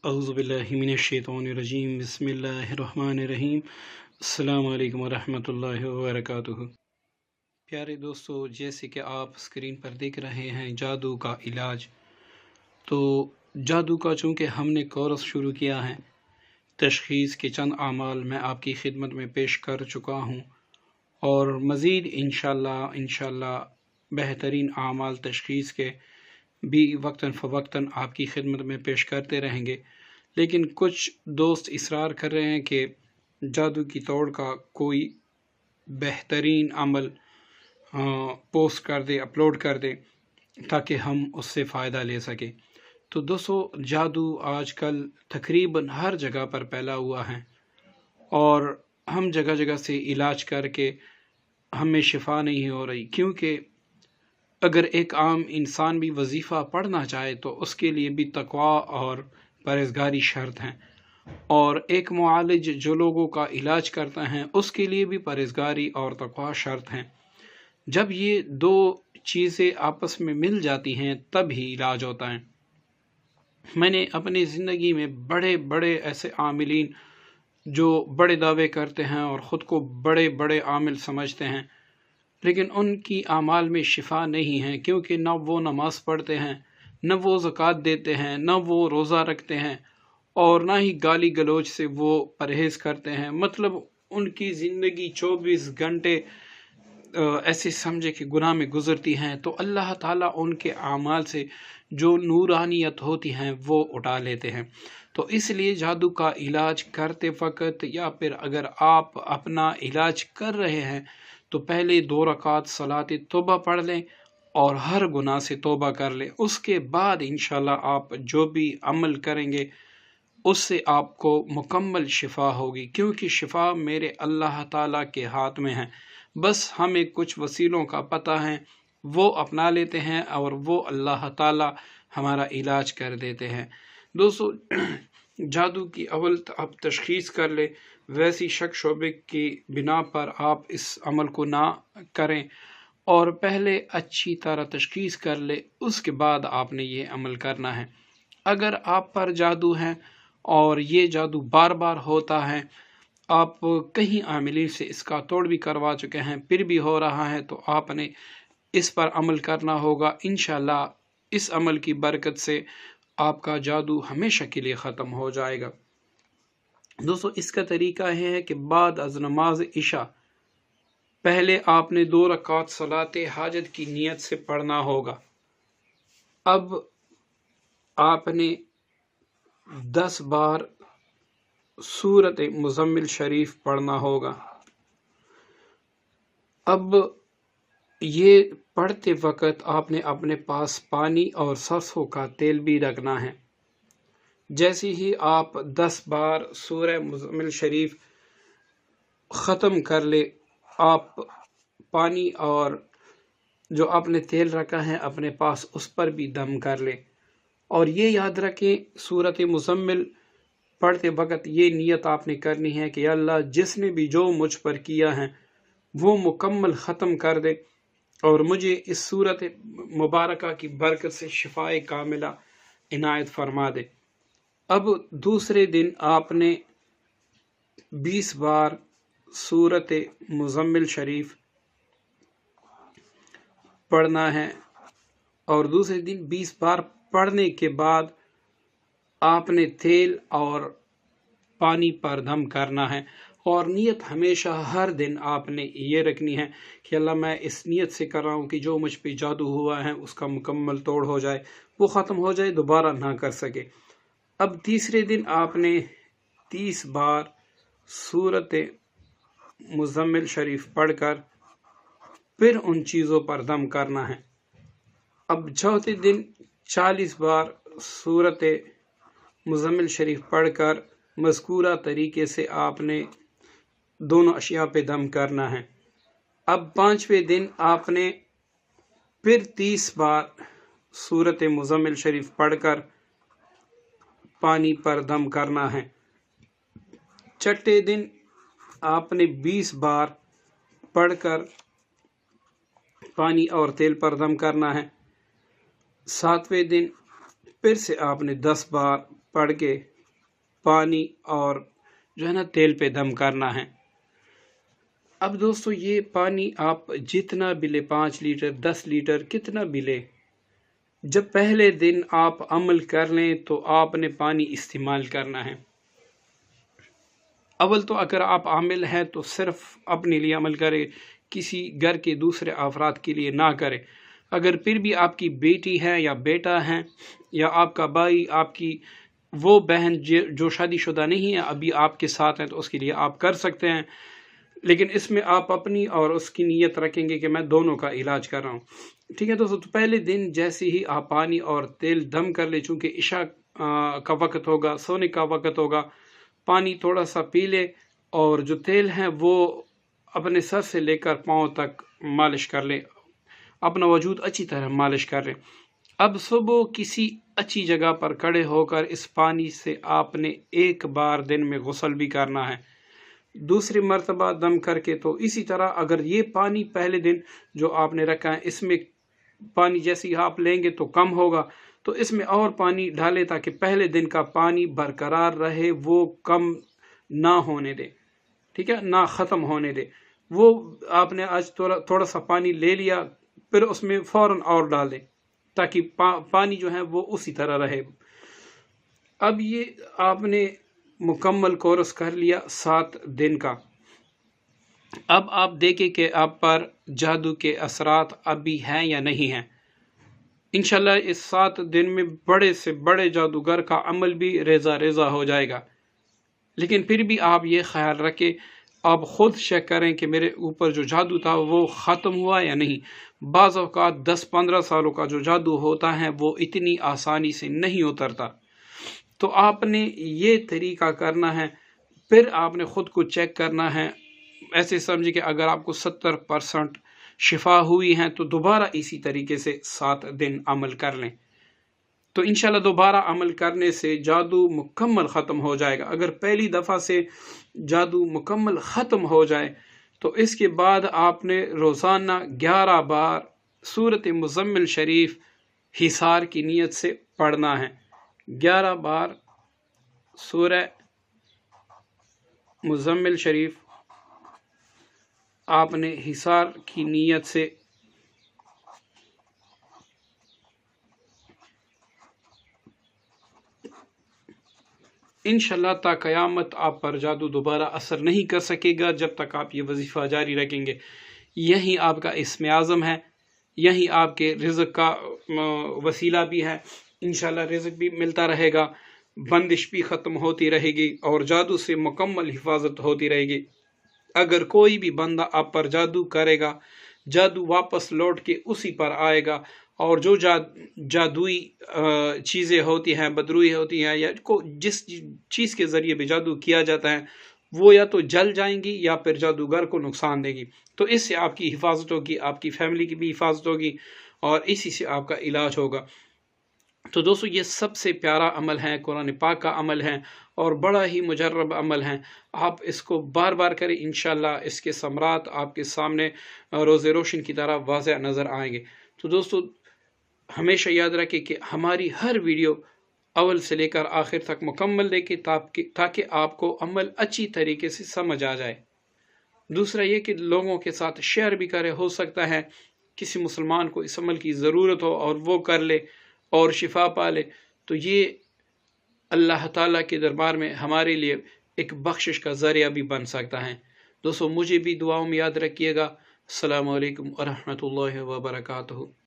اعوذ باللہ من الشیطان الرجیم بسم اللہ الرحمن الرحیم السلام علیکم ورحمۃ اللہ وبرکاتہ۔ پیارے دوستو، جیسے کہ آپ اسکرین پر دیکھ رہے ہیں جادو کا علاج، تو جادو کا چونکہ ہم نے کورس شروع کیا ہے، تشخیص کے چند اعمال میں آپ کی خدمت میں پیش کر چکا ہوں، اور مزید انشاءاللہ بہترین اعمال تشخیص کے بھی وقتاً فوقتاً آپ کی خدمت میں پیش کرتے رہیں گے۔ لیکن کچھ دوست اصرار کر رہے ہیں کہ جادو کی توڑ کا کوئی بہترین عمل پوسٹ کر دے، اپلوڈ کر دے، تاکہ ہم اس سے فائدہ لے سکیں۔ تو دوستو، جادو آج کل تقریباً ہر جگہ پر پھیلا ہوا ہے، اور ہم جگہ جگہ سے علاج کر کے ہمیں شفا نہیں ہو رہی، کیونکہ اگر ایک عام انسان بھی وظیفہ پڑھنا چاہے تو اس کے لیے بھی تقویٰ اور پرہیزگاری شرط ہیں، اور ایک معالج جو لوگوں کا علاج کرتا ہے اس کے لیے بھی پرہیزگاری اور تقویٰ شرط ہیں۔ جب یہ دو چیزیں آپس میں مل جاتی ہیں تب ہی علاج ہوتا ہے۔ میں نے اپنی زندگی میں بڑے بڑے ایسے عاملین جو بڑے دعوے کرتے ہیں اور خود کو بڑے بڑے عامل سمجھتے ہیں، لیکن ان کی اعمال میں شفا نہیں ہے، کیونکہ نہ وہ نماز پڑھتے ہیں، نہ وہ زکوٰۃ دیتے ہیں، نہ وہ روزہ رکھتے ہیں، اور نہ ہی گالی گلوچ سے وہ پرہیز کرتے ہیں۔ مطلب ان کی زندگی 24 گھنٹے ایسے سمجھے کہ گناہ میں گزرتی ہیں، تو اللہ تعالیٰ ان کے اعمال سے جو نورانیت ہوتی ہیں وہ اٹھا لیتے ہیں۔ تو اس لیے جادو کا علاج کرتے وقت، یا پھر اگر آپ اپنا علاج کر رہے ہیں، تو پہلے 2 رکعت صلاۃ توبہ پڑھ لیں اور ہر گناہ سے توبہ کر لیں۔ اس کے بعد انشاءاللہ آپ جو بھی عمل کریں گے اس سے آپ کو مکمل شفا ہوگی، کیونکہ شفا میرے اللہ تعالیٰ کے ہاتھ میں ہے۔ بس ہمیں کچھ وسیلوں کا پتہ ہے، وہ اپنا لیتے ہیں اور وہ اللہ تعالیٰ ہمارا علاج کر دیتے ہیں۔ دوستو، جادو کی اول آپ تشخیص کر لیں، ویسی شک شبے کی بنا پر آپ اس عمل کو نہ کریں، اور پہلے اچھی طرح تشخیص کر لیں، اس کے بعد آپ نے یہ عمل کرنا ہے۔ اگر آپ پر جادو ہے اور یہ جادو بار بار ہوتا ہے، آپ کہیں عاملین سے اس کا توڑ بھی کروا چکے ہیں پھر بھی ہو رہا ہے، تو آپ نے اس پر عمل کرنا ہوگا۔ انشاءاللہ اس عمل کی برکت سے آپ کا جادو ہمیشہ کے لیے ختم ہو جائے گا۔ دوستو، اس کا طریقہ یہ ہے کہ بعد از نماز عشاء پہلے آپ نے 2 رکعت صلاۃ حاجت کی نیت سے پڑھنا ہوگا۔ اب آپ نے 10 بار سورۃ مزمل شریف پڑھنا ہوگا۔ اب یہ پڑھتے وقت آپ نے اپنے پاس پانی اور سرسوں کا تیل بھی رکھنا ہے۔ جیسے ہی آپ 10 بار سورہ مزمل شریف ختم کر لے، آپ پانی اور جو آپ نے تیل رکھا ہے اپنے پاس اس پر بھی دم کر لے، اور یہ یاد رکھیں سورۃ مزمل پڑھتے وقت یہ نیت آپ نے کرنی ہے کہ یا اللہ، جس نے بھی جو مجھ پر کیا ہے وہ مکمل ختم کر دے، اور مجھے اس سورۃ مبارکہ کی برکت سے شفائے کاملہ عنایت فرما دے۔ اب دوسرے دن آپ نے 20 بار سورۃ مزمل شریف پڑھنا ہے، اور دوسرے دن 20 بار پڑھنے کے بعد آپ نے تیل اور پانی پر دم کرنا ہے، اور نیت ہمیشہ ہر دن آپ نے یہ رکھنی ہے کہ اللہ، میں اس نیت سے کر رہا ہوں کہ جو مجھ پہ جادو ہوا ہے اس کا مکمل توڑ ہو جائے، وہ ختم ہو جائے، دوبارہ نہ کر سکے۔ اب تیسرے دن آپ نے 30 بار سورۃ مزمل شریف پڑھ کر پھر ان چیزوں پر دم کرنا ہے۔ اب چوتھے دن 40 بار سورۃ مزمل شریف پڑھ کر مذکورہ طریقے سے آپ نے دونوں اشیاء پہ دم کرنا ہے۔ اب 5ویں دن آپ نے پھر 30 بار سورۃ مزمل شریف پڑھ کر پانی پر دم کرنا ہے۔ 6ٹھے دن آپ نے 20 بار پڑھ کر پانی اور تیل پر دم کرنا ہے۔ 7ویں دن پھر سے آپ نے 10 بار پڑھ کے پانی اور جو ہے نا تیل پہ دم کرنا ہے۔ اب دوستو یہ پانی آپ جتنا بھی لے، 5 لیٹر 10 لیٹر کتنا بھی لے، جب پہلے دن آپ عمل کر لیں تو آپ نے پانی استعمال کرنا ہے۔ اول تو اگر آپ عامل ہیں تو صرف اپنے لیے عمل کرے، کسی گھر کے دوسرے افراد کے لیے نہ کرے۔ اگر پھر بھی آپ کی بیٹی ہے یا بیٹا ہے یا آپ کا بھائی، آپ کی وہ بہن جو شادی شدہ نہیں ہے ابھی آپ کے ساتھ ہیں، تو اس کے لیے آپ کر سکتے ہیں، لیکن اس میں آپ اپنی اور اس کی نیت رکھیں گے کہ میں دونوں کا علاج کر رہا ہوں۔ ٹھیک ہے دوستو، تو پہلے دن جیسے ہی آپ پانی اور تیل دم کر لیں، چونکہ عشاء کا وقت ہوگا، سونے کا وقت ہوگا، پانی تھوڑا سا پی لے اور جو تیل ہے وہ اپنے سر سے لے کر پاؤں تک مالش کر لیں، اپنا وجود اچھی طرح مالش کر لیں۔ اب صبح کسی اچھی جگہ پر کھڑے ہو کر اس پانی سے آپ نے ایک بار دن میں غسل بھی کرنا ہے، دوسری مرتبہ دم کر کے۔ تو اسی طرح اگر یہ پانی پہلے دن جو آپ نے رکھا ہے، اس میں پانی جیسے ہی آپ لیں گے تو کم ہوگا، تو اس میں اور پانی ڈالے تاکہ پہلے دن کا پانی برقرار رہے، وہ کم نہ ہونے دے، ٹھیک ہے، نہ ختم ہونے دے۔ وہ آپ نے آج تھوڑا سا پانی لے لیا، پھر اس میں فوراً اور ڈال دیں تاکہ پانی جو ہے وہ اسی طرح رہے۔ اب یہ آپ نے مکمل کورس کر لیا 7 دن کا۔ اب آپ دیکھیں کہ آپ پر جادو کے اثرات ابھی ہیں یا نہیں ہیں۔ انشاءاللہ اس 7 دن میں بڑے سے بڑے جادوگر کا عمل بھی ریزہ ریزہ ہو جائے گا، لیکن پھر بھی آپ یہ خیال رکھیں، آپ خود چیک کریں کہ میرے اوپر جو جادو تھا وہ ختم ہوا یا نہیں۔ بعض اوقات 10-15 سالوں کا جو جادو ہوتا ہے وہ اتنی آسانی سے نہیں اترتا، تو آپ نے یہ طریقہ کرنا ہے، پھر آپ نے خود کو چیک کرنا ہے۔ ایسے سمجھے کہ اگر آپ کو 70% شفا ہوئی ہے تو دوبارہ اسی طریقے سے 7 دن عمل کر لیں، تو انشاءاللہ دوبارہ عمل کرنے سے جادو مکمل ختم ہو جائے گا۔ اگر پہلی دفعہ سے جادو مکمل ختم ہو جائے تو اس کے بعد آپ نے روزانہ 11 بار سورۃ مزمل شریف حصار کی نیت سے پڑھنا ہے۔ 11 بار سورہ مزمل شریف آپ نے حصار کی نیت سے انشاءاللہ تا قیامت آپ پر جادو دوبارہ اثر نہیں کر سکے گا جب تک آپ یہ وظیفہ جاری رکھیں گے۔ یہی آپ کا اسم اعظم ہے، یہی آپ کے رزق کا وسیلہ بھی ہے۔ انشاءاللہ رزق بھی ملتا رہے گا، بندش بھی ختم ہوتی رہے گی اور جادو سے مکمل حفاظت ہوتی رہے گی۔ اگر کوئی بھی بندہ آپ پر جادو کرے گا، جادو واپس لوٹ کے اسی پر آئے گا، اور جو جادوئی چیزیں ہوتی ہیں، بدروئی ہوتی ہیں، یا جس چیز کے ذریعے بھی جادو کیا جاتا ہے، وہ یا تو جل جائیں گی یا پھر جادوگر کو نقصان دے گی۔ تو اس سے آپ کی حفاظت ہوگی، آپ کی فیملی کی بھی حفاظت ہوگی، اور اسی سے آپ کا علاج ہوگا۔ تو دوستو یہ سب سے پیارا عمل ہے، قرآن پاک کا عمل ہے اور بڑا ہی مجرب عمل ہے۔ آپ اس کو بار بار کریں، انشاءاللہ اس کے ثمرات آپ کے سامنے روز روشن کی طرح واضح نظر آئیں گے۔ تو دوستو ہمیشہ یاد رکھیں کہ ہماری ہر ویڈیو اول سے لے کر آخر تک مکمل دیکھیں تاکہ آپ کو عمل اچھی طریقے سے سمجھ آ جائے۔ دوسرا یہ کہ لوگوں کے ساتھ شیئر بھی کرے، ہو سکتا ہے کسی مسلمان کو اس عمل کی ضرورت ہو اور وہ کر لے اور شفا پا لے، تو یہ اللہ تعالیٰ کے دربار میں ہمارے لیے ایک بخشش کا ذریعہ بھی بن سکتا ہے۔ دوستو مجھے بھی دعاؤں میں یاد رکھیے گا۔ السلام علیکم ورحمۃ اللہ وبرکاتہ۔